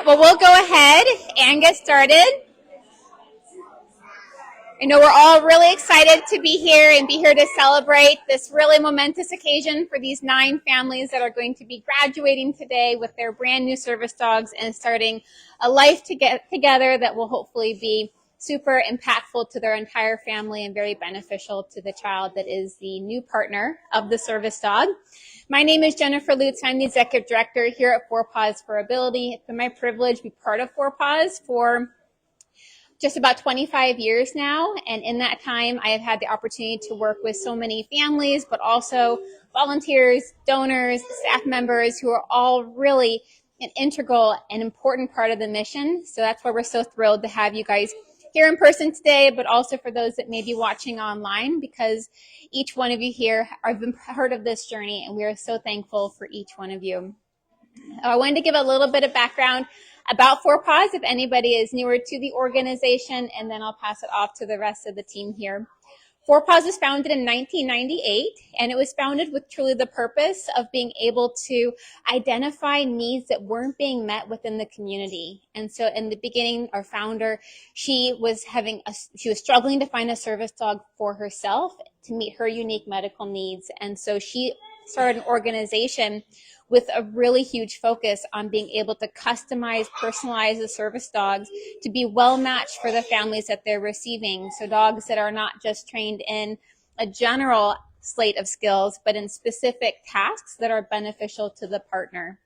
Well, we'll go ahead and get started. I know we're all really excited to be here and be here to celebrate this really momentous occasion for these 9 families that are going to be graduating today with their brand new service dogs and starting a life together that will hopefully be super impactful to their entire family and very beneficial to the child that is the new partner of the service dog. My name is Jennifer Lutz. I'm the Executive Director here at Paws for Ability. It's been my privilege to be part of Paws for just about 25 years now, and in that time I have had the opportunity to work with so many families, but also volunteers, donors, staff members who are all really an integral and important part of the mission. So that's why we're so thrilled to have you guys here in person today, but also for those that may be watching online, because each one of you here have been part of this journey, and we are so thankful for each one of you. I wanted to give a little bit of background about Paws if anybody is newer to the organization, and then I'll pass it off to the rest of the team here. Paws was founded in 1998, and it was founded with truly the purpose of being able to identify needs that weren't being met within the community. And so in the beginning, our founder, she was struggling to find a service dog for herself to meet her unique medical needs. And so she started an organization with a really huge focus on being able to customize, personalize the service dogs to be well matched for the families that they're receiving. So dogs that are not just trained in a general slate of skills, but in specific tasks that are beneficial to the partner.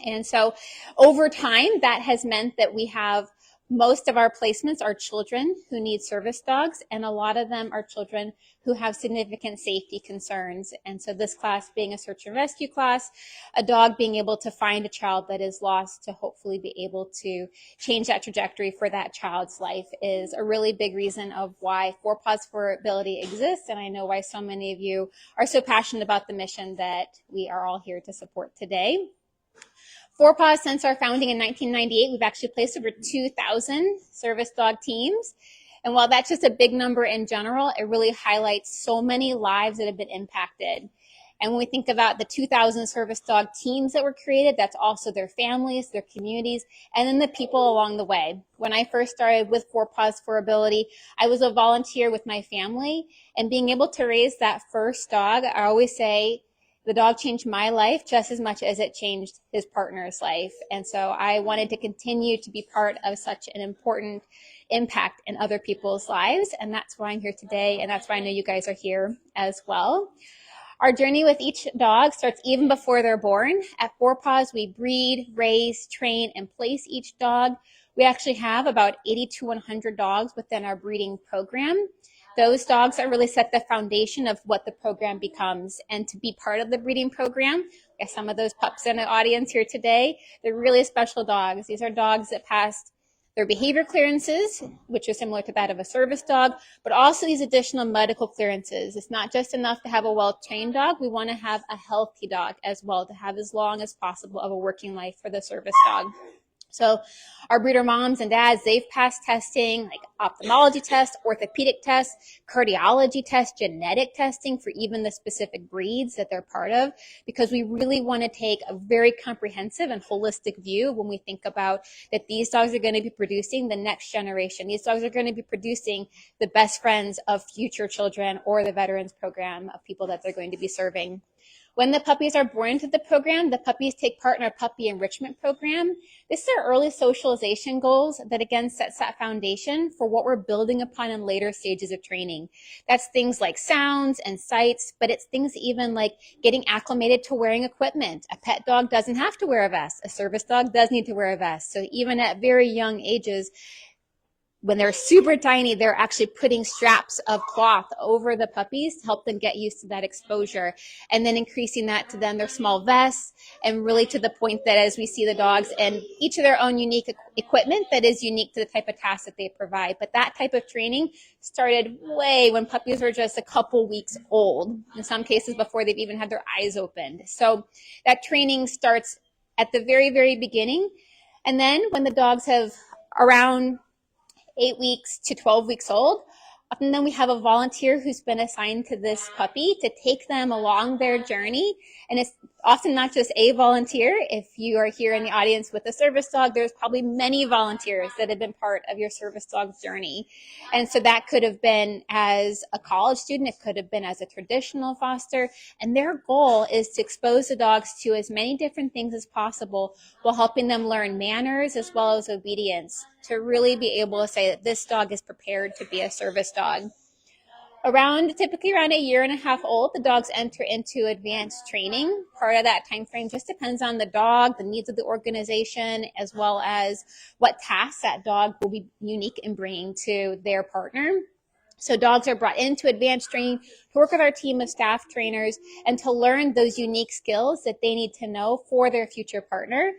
And so over time, that has meant that we have most of our placements are children who need service dogs, and a lot of them are children who have significant safety concerns. And so this class being a search and rescue class, a dog being able to find a child that is lost to hopefully be able to change that trajectory for that child's life is a really big reason of why Paws for Ability exists. And I know why so many of you are so passionate about the mission that we are all here to support today. Paws, since our founding in 1998, we've actually placed over 2,000 service dog teams. And while that's just a big number in general, it really highlights so many lives that have been impacted. And when we think about the 2,000 service dog teams that were created, that's also their families, their communities, and then the people along the way. When I first started with Paws for Ability, I was a volunteer with my family, and being able to raise that first dog, I always say, the dog changed my life just as much as it changed his partner's life. And so I wanted to continue to be part of such an important impact in other people's lives. And that's why I'm here today. And that's why I know you guys are here as well. Our journey with each dog starts even before they're born. At Paws, we breed, raise, train, and place each dog. We actually have about 80 to 100 dogs within our breeding program. Those dogs that really set the foundation of what the program becomes. And to be part of the breeding program, we have some of those pups in the audience here today. They're really special dogs. These are dogs that passed their behavior clearances, which are similar to that of a service dog, but also these additional medical clearances. It's not just enough to have a well-trained dog. We want to have a healthy dog as well, to have as long as possible of a working life for the service dog. So our breeder moms and dads, they've passed testing like ophthalmology tests, orthopedic tests, cardiology tests, genetic testing for even the specific breeds that they're part of, because we really want to take a very comprehensive and holistic view when we think about that these dogs are going to be producing the next generation. These dogs are going to be producing the best friends of future children or the veterans program of people that they're going to be serving. When the puppies are born into the program, the puppies take part in our puppy enrichment program. This is our early socialization goals that again sets that foundation for what we're building upon in later stages of training. That's things like sounds and sights, but it's things even like getting acclimated to wearing equipment. A pet dog doesn't have to wear a vest. A service dog does need to wear a vest. So even at very young ages, when they're super tiny, they're actually putting straps of cloth over the puppies to help them get used to that exposure, and then increasing that to then their small vests, and really to the point that as we see the dogs and each of their own unique equipment that is unique to the type of task that they provide. But that type of training started way when puppies were just a couple weeks old, in some cases before they've even had their eyes opened. So that training starts at the very, very beginning. And then when the dogs have around 8 weeks to 12 weeks old, often then we have a volunteer who's been assigned to this puppy to take them along their journey. And it's often not just a volunteer. If you are here in the audience with a service dog, there's probably many volunteers that have been part of your service dog's journey. And so that could have been as a college student, it could have been as a traditional foster. And their goal is to expose the dogs to as many different things as possible while helping them learn manners as well as obedience to really be able to say that this dog is prepared to be a service dog. Typically around a year and a half old, the dogs enter into advanced training. Part of that time frame just depends on the dog, the needs of the organization, as well as what tasks that dog will be unique in bringing to their partner. So dogs are brought into advanced training to work with our team of staff trainers and to learn those unique skills that they need to know for their future partner.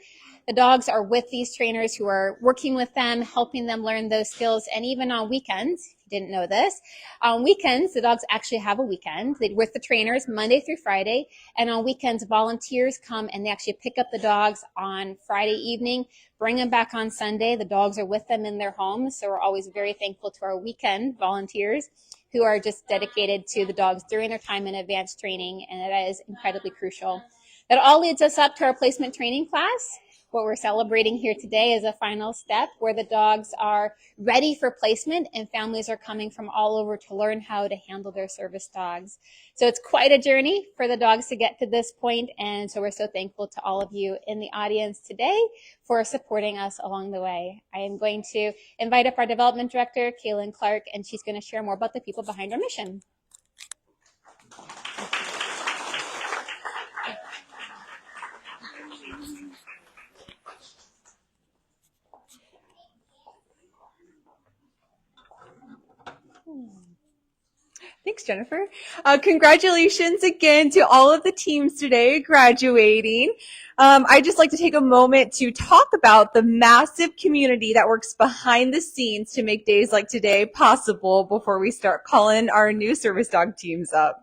The dogs are with these trainers who are working with them, helping them learn those skills. And even on weekends, if you didn't know this, on weekends, the dogs actually have a weekend. They're with the trainers Monday through Friday. And on weekends, volunteers come and they actually pick up the dogs on Friday evening, bring them back on Sunday. The dogs are with them in their homes. So we're always very thankful to our weekend volunteers who are just dedicated to the dogs during their time in advanced training. And that is incredibly crucial. That all leads us up to our placement training class. What we're celebrating here today is a final step where the dogs are ready for placement and families are coming from all over to learn how to handle their service dogs. So it's quite a journey for the dogs to get to this point, and so we're so thankful to all of you in the audience today for supporting us along the way. I am going to invite up our development director, Kaylin Clark, and she's going to share more about the people behind our mission. Thanks, Jennifer. Congratulations again to all of the teams today graduating. I'd just like to take a moment to talk about the massive community that works behind the scenes to make days like today possible before we start calling our new service dog teams up.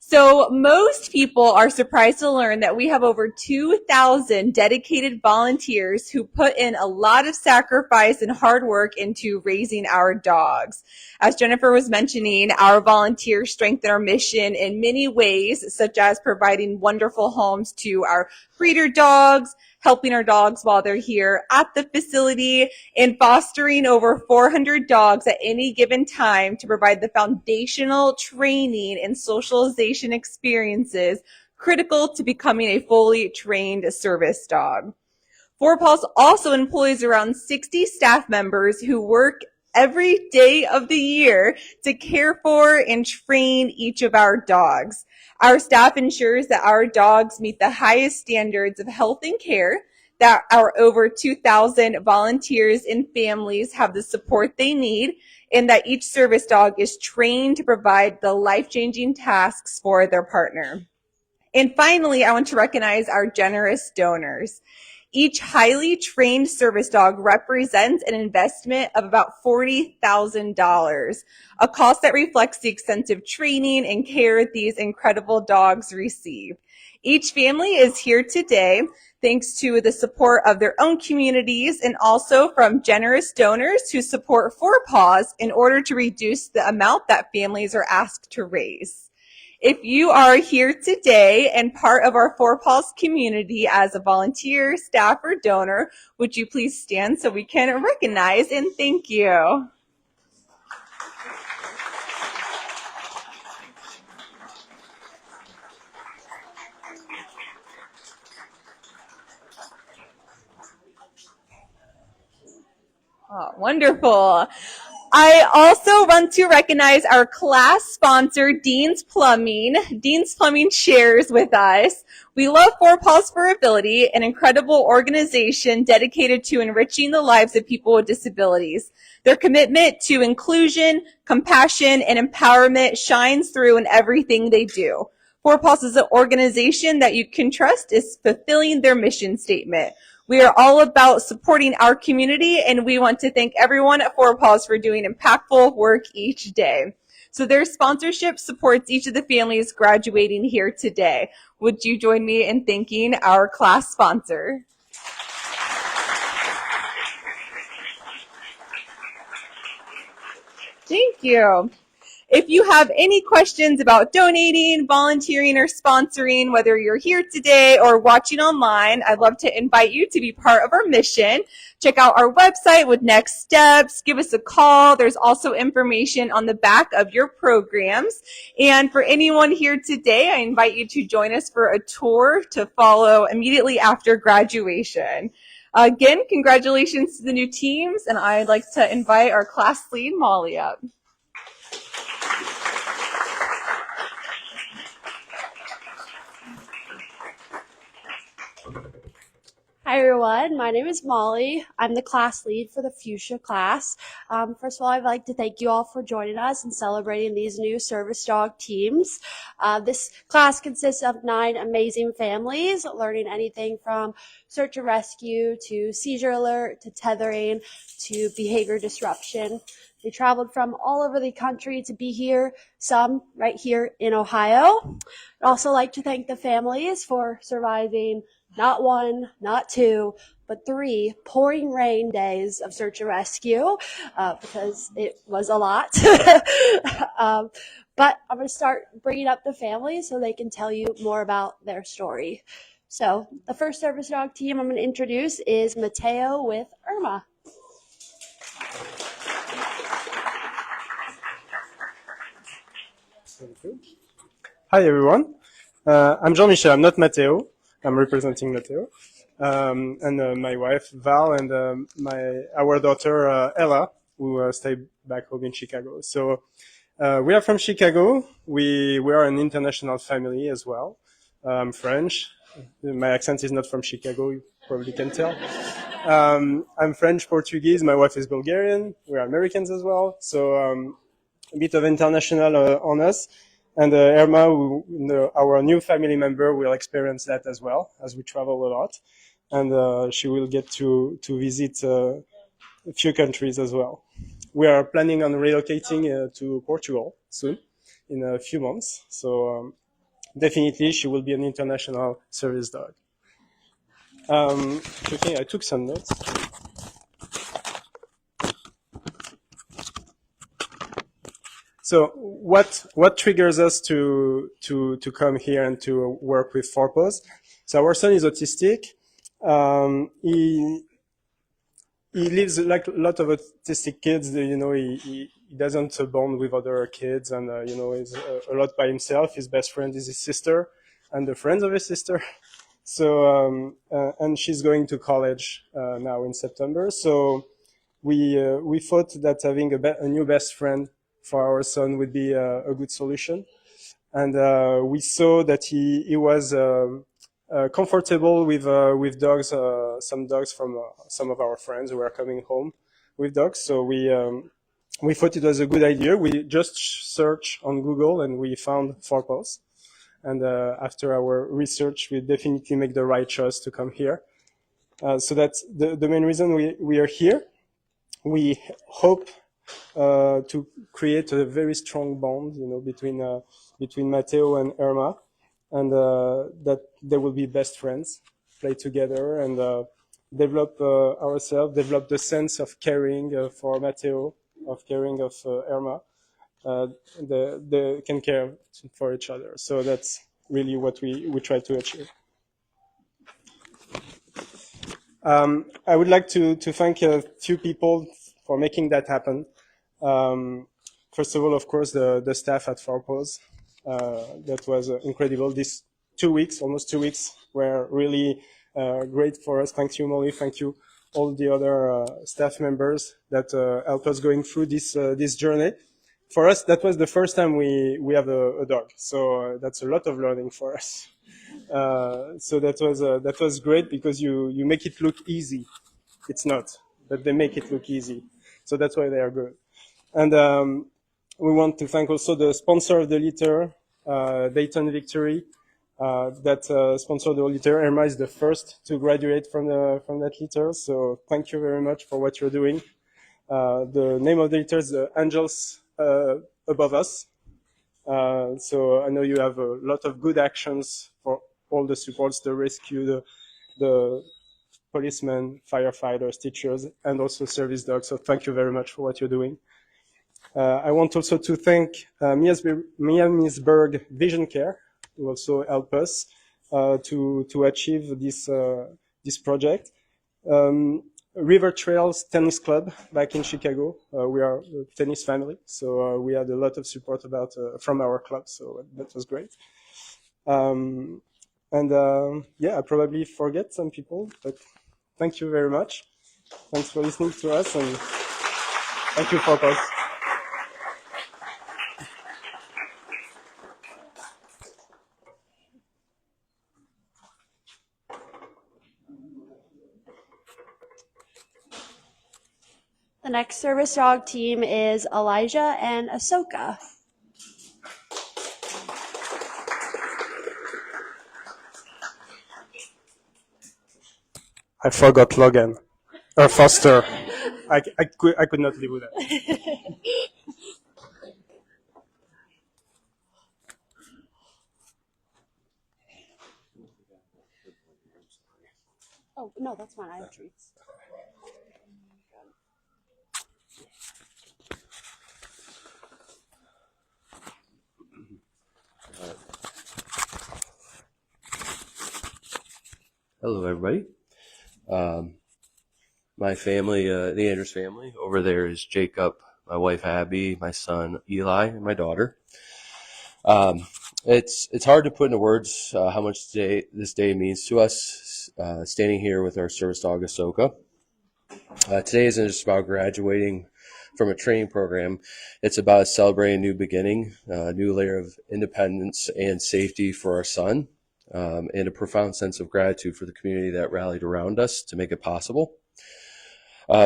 So most people are surprised to learn that we have over 2,000 dedicated volunteers who put in a lot of sacrifice and hard work into raising our dogs. As Jennifer was mentioning, our volunteers strengthen our mission in many ways, such as providing wonderful homes to our breeder dogs, helping our dogs while they're here at the facility, and fostering over 400 dogs at any given time to provide the foundational training and socialization experiences critical to becoming a fully trained service dog. Paws also employs around 60 staff members who work every day of the year to care for and train each of our dogs. Our staff ensures that our dogs meet the highest standards of health and care, that our over 2,000 volunteers and families have the support they need, and that each service dog is trained to provide the life-changing tasks for their partner. And finally, I want to recognize our generous donors. Each highly trained service dog represents an investment of about $40,000, a cost that reflects the extensive training and care these incredible dogs receive. Each family is here today thanks to the support of their own communities and also from generous donors who support Paws in order to reduce the amount that families are asked to raise. If you are here today and part of our Paws community as a volunteer, staff, or donor, would you please stand so we can recognize and thank you. Oh, wonderful. I also want to recognize our class sponsor, Dean's Plumbing. Dean's Plumbing shares with us. We love Paws for Ability, an incredible organization dedicated to enriching the lives of people with disabilities. Their commitment to inclusion, compassion, and empowerment shines through in everything they do. Paws is an organization that you can trust is fulfilling their mission statement. We are all about supporting our community, and we want to thank everyone at Paws for doing impactful work each day. So their sponsorship supports each of the families graduating here today. Would you join me in thanking our class sponsor? Thank you. If you have any questions about donating, volunteering, or sponsoring, whether you're here today or watching online, I'd love to invite you to be part of our mission. Check out our website with next steps. Give us a call. There's also information on the back of your programs. And for anyone here today, I invite you to join us for a tour to follow immediately after graduation. Again, congratulations to the new teams, and I'd like to invite our class lead, Molly, up. Hi everyone, my name is Molly. I'm the class lead for the Fuchsia Class. First of all, I'd like to thank you all for joining us and celebrating these new service dog teams. This class consists of 9 amazing families, learning anything from search and rescue to seizure alert to tethering to behavior disruption. They traveled from all over the country to be here, some right here in Ohio. I'd also like to thank the families for surviving not 1, not 2, but 3 pouring rain days of search and rescue because it was a lot. But I'm going to start bringing up the families so they can tell you more about their story. So the first service dog team I'm going to introduce is Mateo with Irma. Thank you. Hi everyone. I'm Jean-Michel. I'm not Matteo. I'm representing Matteo, and my wife Val and our daughter Ella, who stay back home in Chicago. So we are from Chicago. We are an international family as well. I'm French. My accent is not from Chicago. You probably can tell. I'm French, Portuguese. My wife is Bulgarian. We are Americans as well. So a bit of international on us. And Irma, our new family member, will experience that as well as we travel a lot. And she will get to visit a few countries as well. We are planning on relocating to Portugal soon, in a few months. So definitely she will be an international service dog. Okay, I took some notes. So what triggers us to come here and to work with Paws? So our son is autistic. He lives like a lot of autistic kids. You know, he doesn't bond with other kids, and you know, he's a lot by himself. His best friend is his sister, and the friends of his sister. So and she's going to college now in September. So we thought that having a new best friend for our son would be a good solution. And we saw that he was comfortable with dogs, some dogs from some of our friends who were coming home with dogs. So we thought it was a good idea. We just searched on Google and we found Paws. And after our research, we definitely make the right choice to come here. So that's the main reason we are here. We hope to create a very strong bond, you know, between Matteo and Irma, and that they will be best friends, play together, and develop develop the sense of caring for Matteo, of caring of Irma. They can care for each other. So that's really what we try to achieve. I would like to thank a few people for making that happen. First of all, of course, the staff at Paws. That was incredible. These 2 weeks, almost 2 weeks, were really great for us. Thank you, Molly. Thank you, all the other staff members that helped us going through this journey. For us, that was the first time we have a dog. So that's a lot of learning for us. So that was great because you make it look easy. It's not, but they make it look easy. So that's why they are good. And we want to thank also the sponsor of the litter, Dayton Victory, that sponsored the litter. Irma is the first to graduate from that litter. So thank you very much for what you're doing. The name of the litter is Angels Above Us. So I know you have a lot of good actions for all the supports, the rescue, the policemen, firefighters, teachers, and also service dogs. So thank you very much for what you're doing. I want also to thank Miamisburg Vision Care, who also helped us to achieve this project. River Trails Tennis Club back in Chicago. We are a tennis family, so we had a lot of support from our club, so that was great. Yeah, I probably forget some people, but thank you very much. Thanks for listening to us, and thank you for Paws. The next service dog team is Elijah and Ahsoka. I forgot Logan or Foster. I could not live with that. Oh, no, that's fine. I have treats. Hello, everybody. My family, the Andrews family, over there is Jacob, my wife Abby, my son Eli, and my daughter. It's hard to put into words how much this day means to us. Standing here with our service dog Ahsoka. Today isn't just about graduating from a training program. It's about celebrating a new beginning, a new layer of independence and safety for our son, and a profound sense of gratitude for the community that rallied around us to make it possible.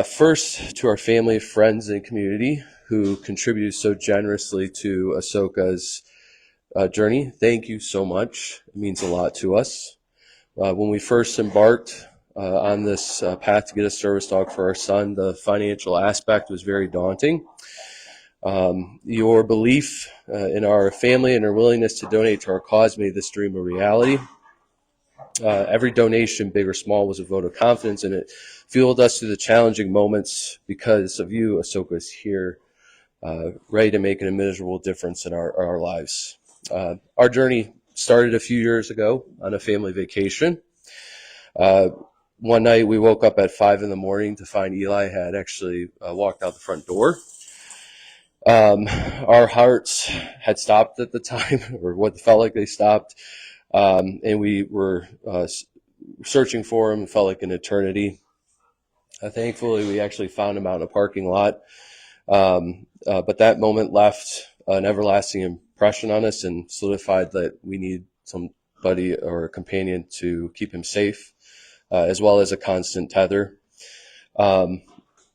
First, to our family, friends, and community who contributed so generously to Ahsoka's journey. Thank you so much. It means a lot to us. When we first embarked on this path to get a service dog for our son, the financial aspect was very daunting. Your belief in our family and our willingness to donate to our cause made this dream a reality. Every donation, big or small, was a vote of confidence, and it fueled us through the challenging moments. Because of you, Ahsoka is here, ready to make an immeasurable difference in our lives. Our journey started a few years ago on a family vacation. One night we woke up at 5 a.m. to find Eli had actually walked out the front door. Our hearts had stopped at the time, or what felt like they stopped. And we were searching for him. It felt like an eternity. Thankfully, we actually found him out in a parking lot. But that moment left an everlasting impression on us and solidified that we need somebody or a companion to keep him safe, as well as a constant tether.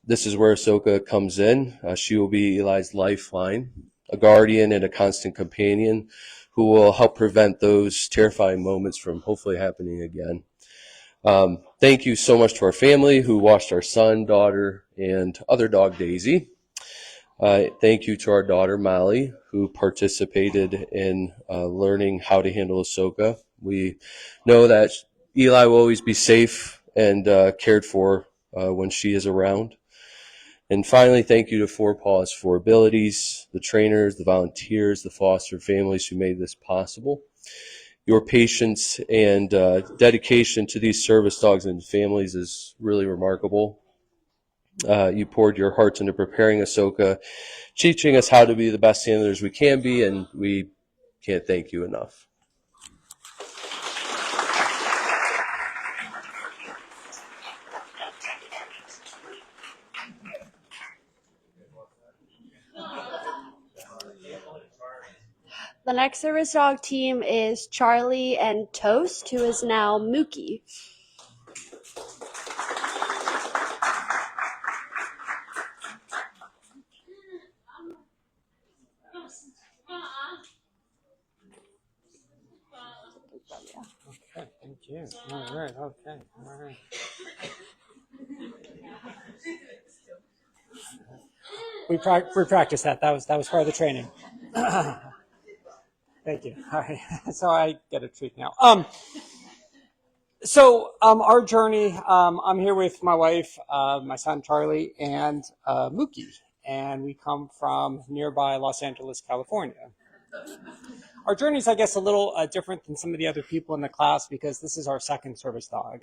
This is where Ahsoka comes in. She will be Eli's lifeline, a guardian and a constant companion who will help prevent those terrifying moments from hopefully happening again. Thank you so much to our family who watched our son, daughter, and other dog, Daisy. Thank you to our daughter, Molly, who participated in learning how to handle Ahsoka. We know that Eli will always be safe and cared for when she is around. And finally, thank you to Four Paws for Abilities, the trainers, the volunteers, the foster families who made this possible. Your patience and dedication to these service dogs and families is really remarkable. You poured your hearts into preparing Ahsoka, teaching us how to be the best handlers we can be, and we can't thank you enough. The next service dog team is Charlie and Toast, who is now Mookie. Okay, thank you. All right, okay, all right. We practiced that. That was part of the training. Thank you. All right, so I get a treat now. Our journey. I'm here with my wife, my son Charlie, and Mookie. and we come from nearby Los Angeles, California. Our journey is, I guess, a little different than some of the other people in the class because this is our second service dog.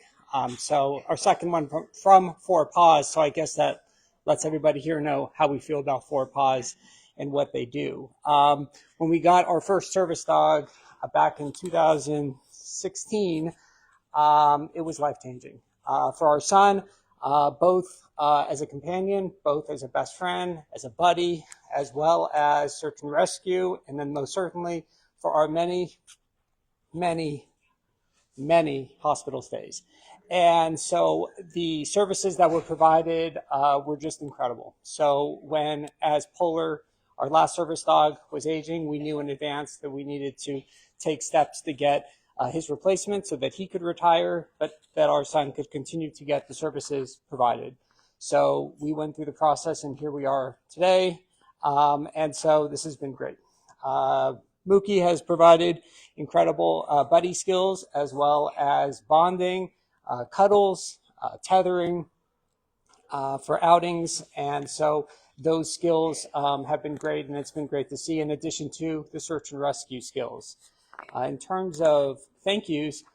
So our second one from Four Paws. So I guess that lets everybody here know how we feel about Four Paws and what they do. When we got our first service dog back in 2016, it was life-changing for our son, both as a companion, both as a best friend, as a buddy, as well as search and rescue, and then most certainly for our many hospital stays. And so the services that were provided were just incredible. So when, as Polar, our last service dog, was aging, we knew in advance that we needed to take steps to get his replacement so that he could retire, but that our son could continue to get the services provided. So we went through the process, and here we are today. And so this has been great. Mookie has provided incredible buddy skills as well as bonding, cuddles, tethering for outings. And so those skills have been great, and it's been great to see, in addition to the search and rescue skills. In terms of thank yous,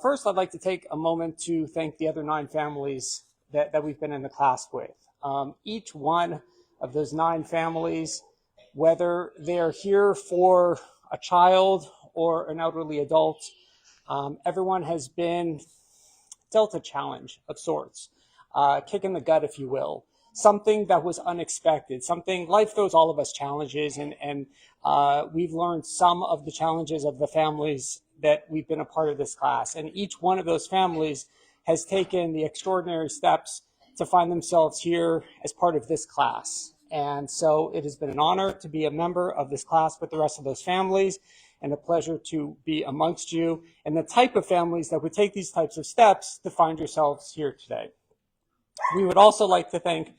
first I'd like to take a moment to thank the other 9 families that we've been in the class with. Each one of those 9 families, whether they're here for a child or an elderly adult, everyone has been dealt a challenge of sorts, kick in the gut, if you will, something that was unexpected, something, life throws all of us challenges, and we've learned some of the challenges of the families that we've been a part of this class. And each one of those families has taken the extraordinary steps to find themselves here as part of this class. And so it has been an honor to be a member of this class with the rest of those families, and a pleasure to be amongst you and the type of families that would take these types of steps to find yourselves here today. We would also like to thank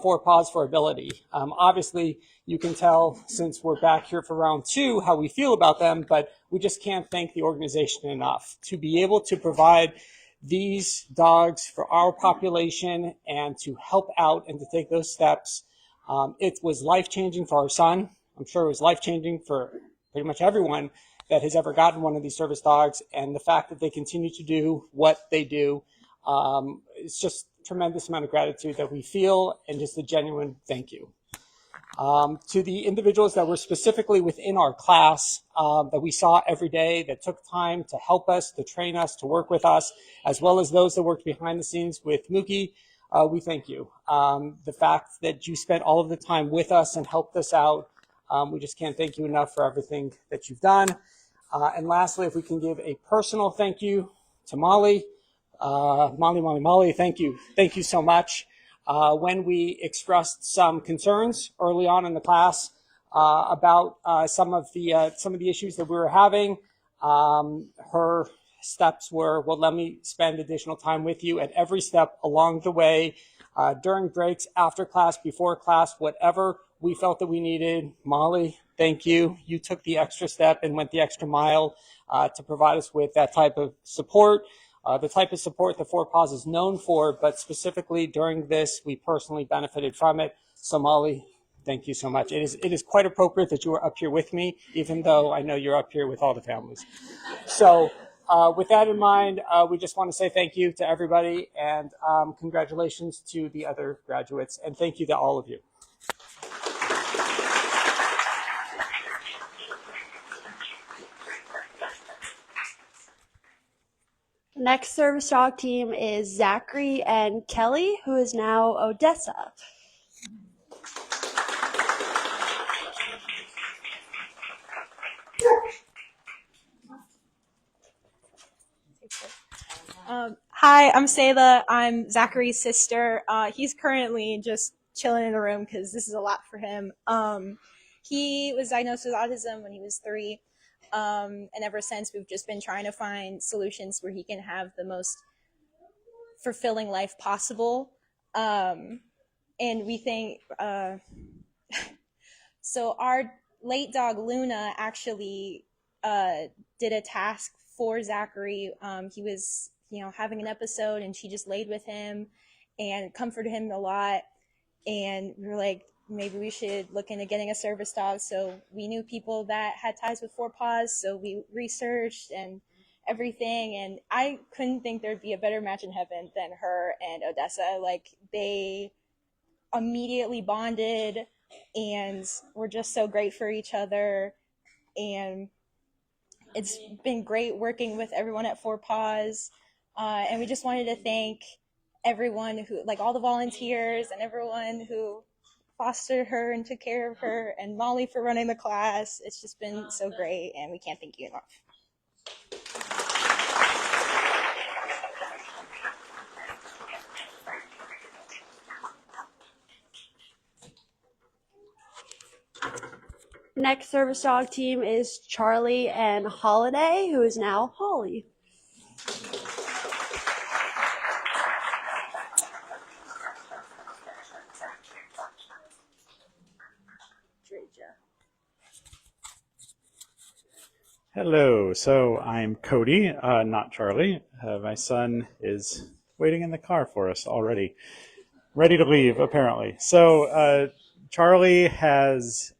Four Paws for Ability. Obviously, you can tell since we're back here for round 2 how we feel about them, but we just can't thank the organization enough to be able to provide these dogs for our population and to help out and to take those steps. It was life-changing for our son. I'm sure it was life-changing for pretty much everyone that has ever gotten one of these service dogs, and the fact that they continue to do what they do, it's just a tremendous amount of gratitude that we feel, and just a genuine thank you. To the individuals that were specifically within our class that we saw every day, that took time to help us, to train us, to work with us, as well as those that worked behind the scenes with Mookie, we thank you. The fact that you spent all of the time with us and helped us out, we just can't thank you enough for everything that you've done. And lastly, if we can give a personal thank you to Molly. Molly, thank you. Thank you so much. When we expressed some concerns early on in the class about some of the issues that we were having, her steps were, well, let me spend additional time with you at every step along the way, during breaks, after class, before class, whatever we felt that we needed. Molly, thank you. You took the extra step and went the extra mile to provide us with that type of support. The type of support that Four Paws is known for, but specifically during this, we personally benefited from it. So Molly, thank you so much. It is quite appropriate that you are up here with me, even though I know you're up here with all the families. So with that in mind, we just want to say thank you to everybody, and congratulations to the other graduates, and thank you to all of you. The next service dog team is Zachary and Kelly, who is now Odessa. Hi, I'm Sayla. I'm Zachary's sister. He's currently just chilling in the room because this is a lot for him. He was diagnosed with autism when he was 3. And ever since, we've just been trying to find solutions where he can have the most fulfilling life possible. And we think, so our late dog Luna actually did a task for Zachary. He was, having an episode, and she just laid with him and comforted him a lot. and we were like, maybe we should look into getting a service dog. So we knew people that had ties with Four Paws, so we researched and everything, and I couldn't think there'd be a better match in heaven than her and Odessa. Like, they immediately bonded and were just so great for each other, and it's been great working with everyone at Four Paws. And we just wanted to thank everyone who, like all the volunteers and everyone who fostered her and took care of her, and Molly for running the class. It's just been so great, and we can't thank you enough. Next service dog team is Charlie and Holiday, who is now Holly. Hello, so I'm Cody, not Charlie. My son is waiting in the car for us already, ready to leave apparently. So Charlie has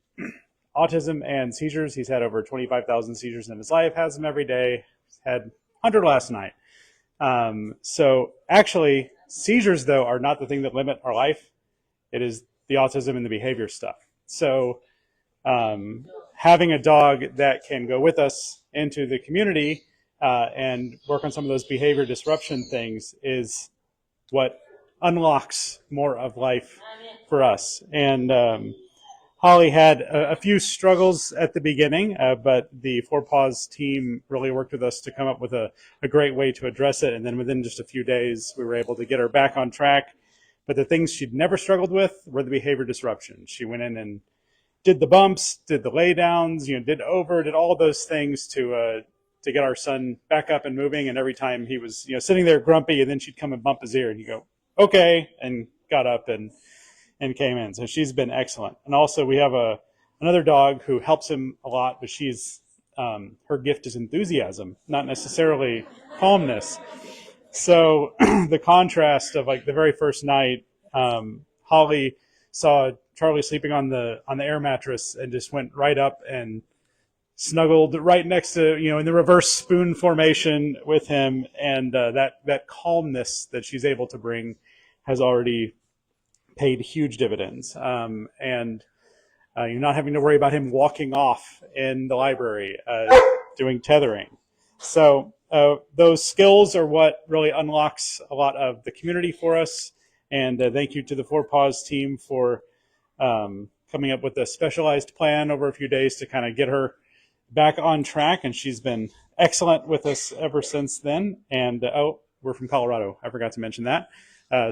autism and seizures. He's had over 25,000 seizures in his life, has them every day. He's had 100 last night. So actually, seizures though are not the thing that limit our life. It is the autism and the behavior stuff. So having a dog that can go with us into the community and work on some of those behavior disruption things is what unlocks more of life for us. And Holly had a few struggles at the beginning, but the Four Paws team really worked with us to come up with a great way to address it. And then within just a few days, we were able to get her back on track. But the things she'd never struggled with were the behavior disruption. She went in and did the bumps, did the lay downs, did all those things to get our son back up and moving. And every time he was, sitting there grumpy, and then she'd come and bump his ear, and he'd go, okay, and got up and came in. So she's been excellent. And also we have another dog who helps him a lot, but she's her gift is enthusiasm, not necessarily calmness. So the contrast of like the very first night, Holly saw Charlie sleeping on the air mattress and just went right up and snuggled right next to, in the reverse spoon formation with him. And that calmness that she's able to bring has already paid huge dividends. And you're not having to worry about him walking off in the library, doing tethering. So those skills are what really unlocks a lot of the community for us. And thank you to the Four Paws team for coming up with a specialized plan over a few days to kind of get her back on track. And she's been excellent with us ever since then. And we're from Colorado. I forgot to mention that.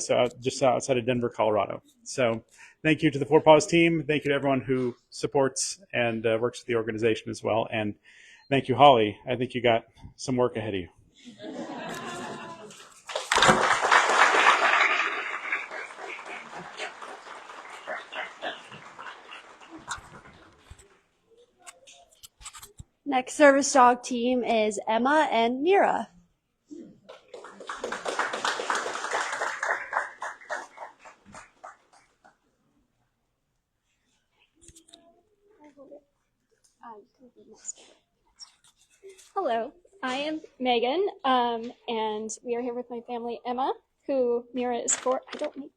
So just outside of Denver, Colorado. So thank you to the Four Paws team. Thank you to everyone who supports and works with the organization as well. And thank you, Holly. I think you got some work ahead of you. Next service dog team is Emma and Mira. Hello, I am Megan, and we are here with my family, Emma, who Mira is for. I don't need.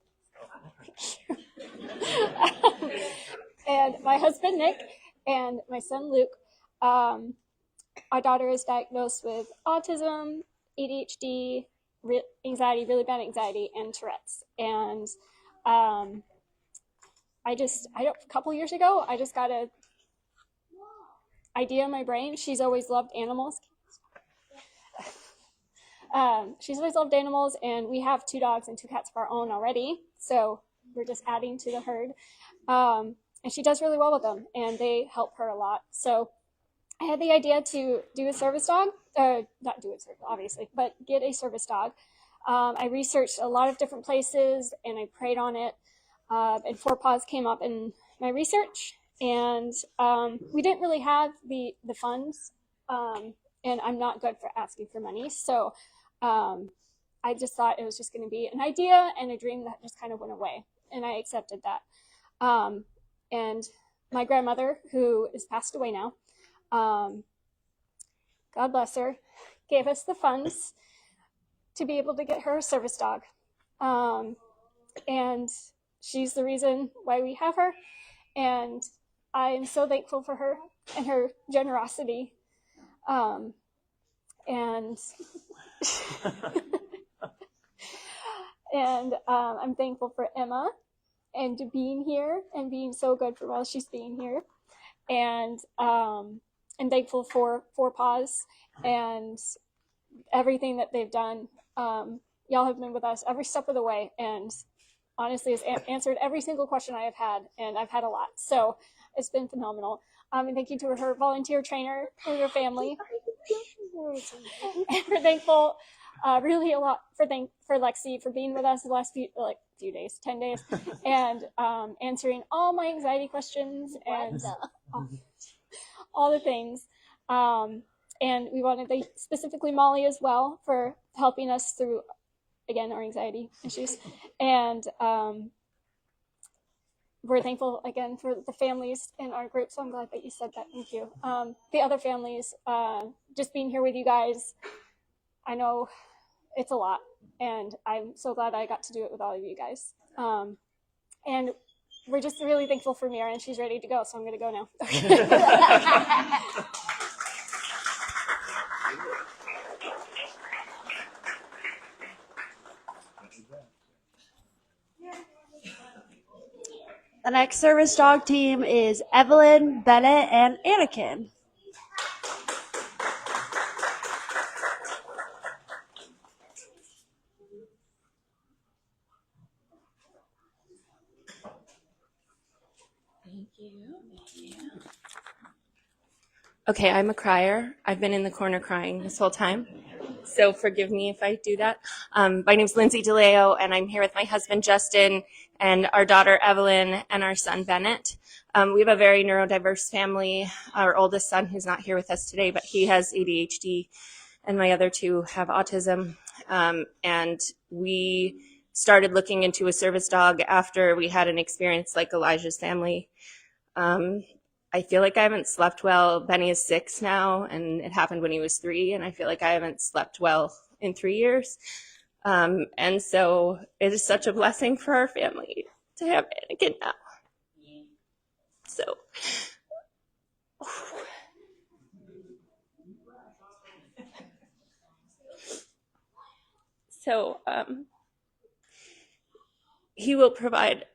And my husband, Nick, and my son, Luke. Our daughter is diagnosed with autism, ADHD, anxiety, really bad anxiety, and Tourette's. And a couple years ago, I just got a idea in my brain. She's always loved animals. She's always loved animals, and we have 2 dogs and 2 cats of our own already. So we're just adding to the herd. And she does really well with them, and they help her a lot. So I had the idea to do a service dog, not do it, obviously, but get a service dog. I researched a lot of different places, and I prayed on it. And Four Paws came up in my research, and we didn't really have the funds, and I'm not good for asking for money. So I just thought it was just going to be an idea and a dream that just kind of went away. and I accepted that. And my grandmother, who is passed away now, God bless her, gave us the funds to be able to get her a service dog. And she's the reason why we have her. And I'm so thankful for her and her generosity. And I'm thankful for Emma and being here and being so good for while she's being here. And I'm thankful for Paws and everything that they've done. Y'all have been with us every step of the way, and honestly has answered every single question I have had, and I've had a lot. So it's been phenomenal. And thank you to her volunteer trainer and her family. And we're thankful really a lot for Lexi for being with us the last few days, 10 days, and answering all my anxiety questions and all the things. And we want to thank specifically Molly as well for helping us through, again, our anxiety issues. And we're thankful again for the families in our group. So I'm glad that you said that. Thank you. The other families, just being here with you guys, I know it's a lot, and I'm so glad I got to do it with all of you guys. And we're just really thankful for Mira, and she's ready to go. So I'm going to go now. The next service dog team is Evelyn, Bennett, and Anakin. Okay, I'm a crier. I've been in the corner crying this whole time, so forgive me if I do that. My name's Lindsay DeLeo, and I'm here with my husband, Justin, and our daughter, Evelyn, and our son, Bennett. We have a very neurodiverse family. Our oldest son, who's not here with us today, but he has ADHD, and my other two have autism. And we started looking into a service dog after we had an experience like Elijah's family. I feel like I haven't slept well. Benny is 6 now, and it happened when he was 3, and I feel like I haven't slept well in 3 years. And so it is such a blessing for our family to have Anakin now. So he will provide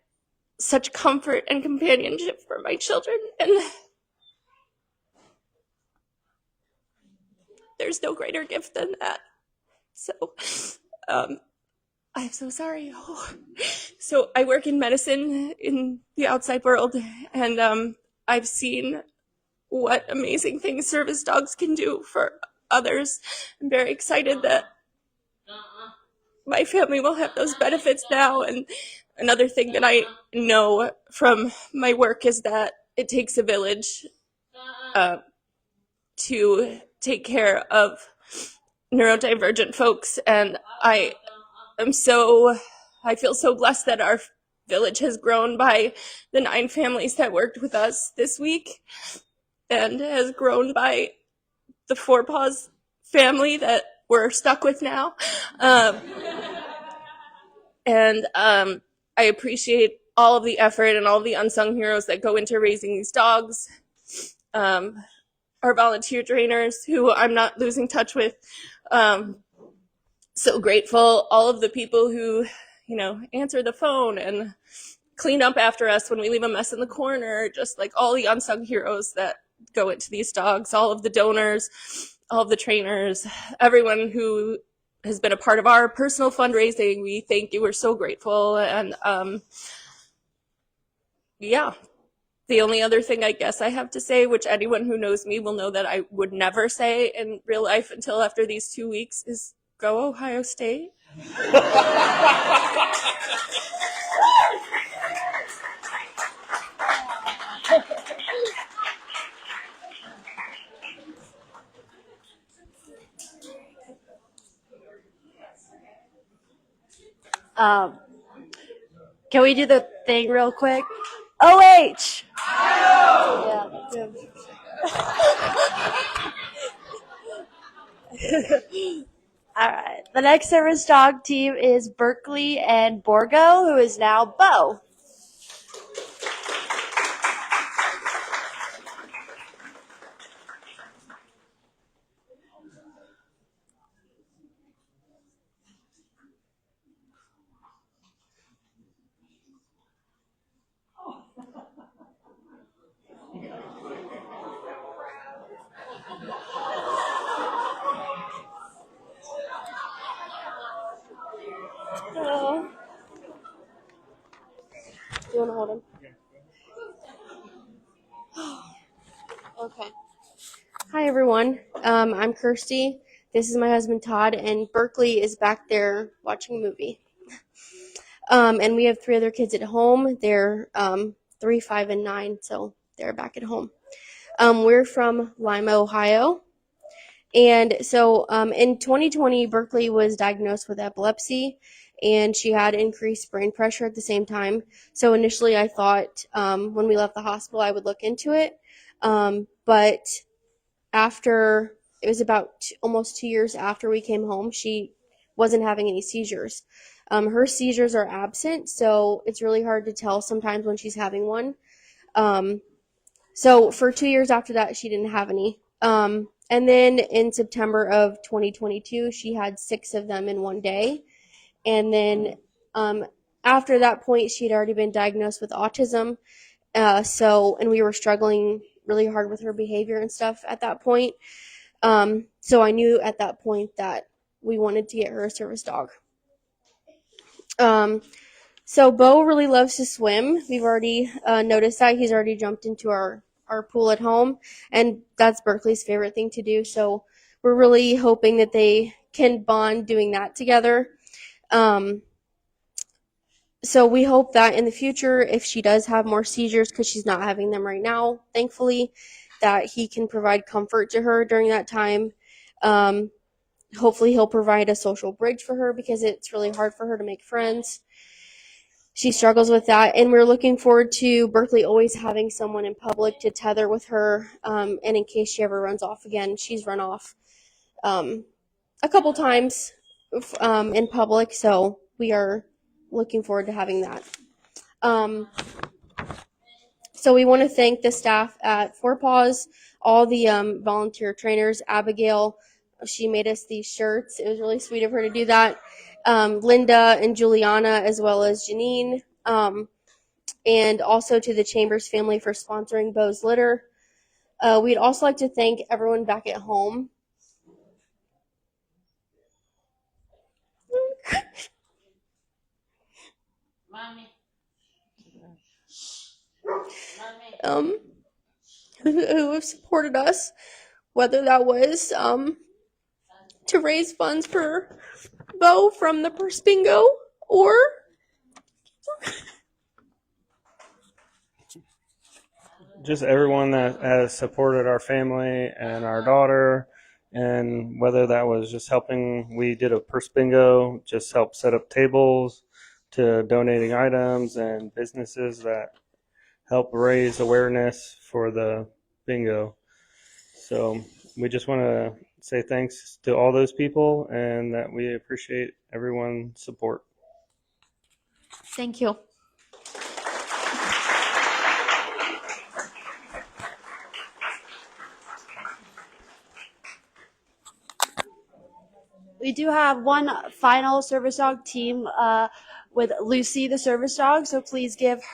such comfort and companionship for my children, and there's no greater gift than that. So I'm so sorry. So I work in medicine in the outside world, and I've seen what amazing things service dogs can do for others. I'm very excited that my family will have those benefits now. And another thing that I know from my work is that it takes a village to take care of neurodivergent folks. And I feel so blessed that our village has grown by the 9 families that worked with us this week, and has grown by the 4 Paws family that we're stuck with now. And I appreciate all of the effort and all of the unsung heroes that go into raising these dogs. Our volunteer trainers, who I'm not losing touch with. So grateful. All of the people who, answer the phone and clean up after us when we leave a mess in the corner. Just like all the unsung heroes that go into these dogs. All of the donors, all of the trainers, everyone who has been a part of our personal fundraising. We thank you. We're so grateful. And the only other thing I guess I have to say, which anyone who knows me will know that I would never say in real life until after these 2 weeks, is go Ohio State. Can we do the thing real quick? OH! Yeah, that's it. All right. The next service dog team is Berkeley and Borgo, who is now Bo. Oh. You want to hold him? Okay. Hi, everyone. I'm Kirsty. This is my husband, Todd, and Berkeley is back there watching a movie. And we have 3 other kids at home. They're 3, 5, and 9, so they're back at home. We're from Lima, Ohio. And so in 2020, Berkeley was diagnosed with epilepsy, and she had increased brain pressure at the same time. So initially, I thought when we left the hospital, I would look into it. But after it was about almost 2 years after we came home, she wasn't having any seizures. Her seizures are absent, so it's really hard to tell sometimes when she's having one. So for 2 years after that, she didn't have any. And then in September of 2022, she had 6 of them in one day. And then after that point, she had already been diagnosed with autism. And we were struggling really hard with her behavior and stuff at that point. So I knew at that point that we wanted to get her a service dog. So Bo really loves to swim. We've already noticed that. He's already jumped into our pool at home, and that's Berkeley's favorite thing to do. So we're really hoping that they can bond doing that together. So we hope that in the future, if she does have more seizures, because she's not having them right now, thankfully, that he can provide comfort to her during that time. Hopefully he'll provide a social bridge for her, because it's really hard for her to make friends. She struggles with that, and we're looking forward to Berkeley always having someone in public to tether with her, and in case she ever runs off again. She's run off a couple times in public, so we are looking forward to having that. So we want to thank the staff at Paws, all the volunteer trainers. Abigail, she made us these shirts. It was really sweet of her to do that. Linda and Juliana, as well as Janine, and also to the Chambers family for sponsoring Bo's Litter. We'd also like to thank everyone back at home. Who have supported us, whether that was to raise funds for Bo from the purse bingo, or just everyone that has supported our family and our daughter, and whether that was just helping, we did a purse bingo, just help set up tables, to donating items and businesses that help raise awareness for the bingo. So we just want to say thanks to all those people, and that we appreciate everyone's support. Thank you. We do have one final service dog team with Lucy, the service dog, so please give her